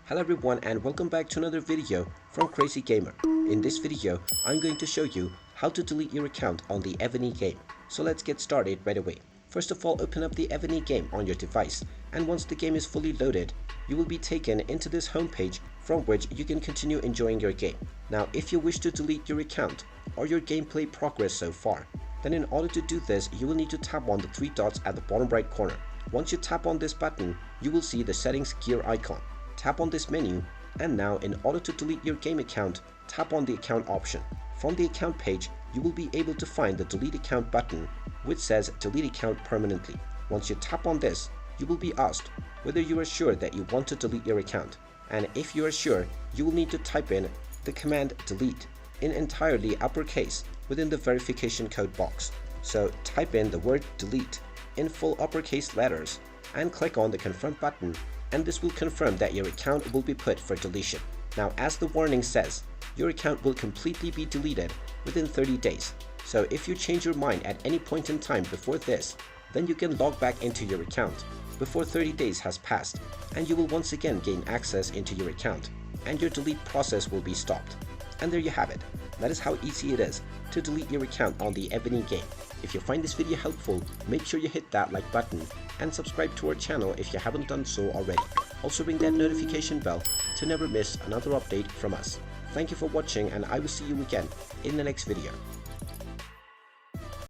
Hello everyone and welcome back to another video from Crazy Gamer. In this video, I'm going to show you how to delete your account on the Evony game. So let's get started right away. First of all, open up the Evony game on your device, and once the game is fully loaded, you will be taken into this homepage from which you can continue enjoying your game. Now, if you wish to delete your account or your gameplay progress so far, then in order to do this, you will need to tap on the three dots at the bottom right corner. Once you tap on this button, you will see the settings gear icon. Tap on this menu, and now in order to delete your game account, tap on the account option. From the account page, you will be able to find the delete account button which says delete account permanently. Once you tap on this, you will be asked whether you are sure that you want to delete your account, and if you are sure, you will need to type in the command delete in entirely uppercase within the verification code box. So type in the word delete in full uppercase letters and click on the confirm button, and this will confirm that your account will be put for deletion. Now, as the warning says, your account will completely be deleted within 30 days. So if you change your mind at any point in time before this, then you can log back into your account before 30 days has passed, and you will once again gain access into your account, and your delete process will be stopped. And there you have it. That is how easy it is to delete your account on the Evony game. If you find this video helpful, make sure you hit that like button and subscribe to our channel if you haven't done so already. Also ring that notification bell to never miss another update from us. Thank you for watching, and I will see you again in the next video.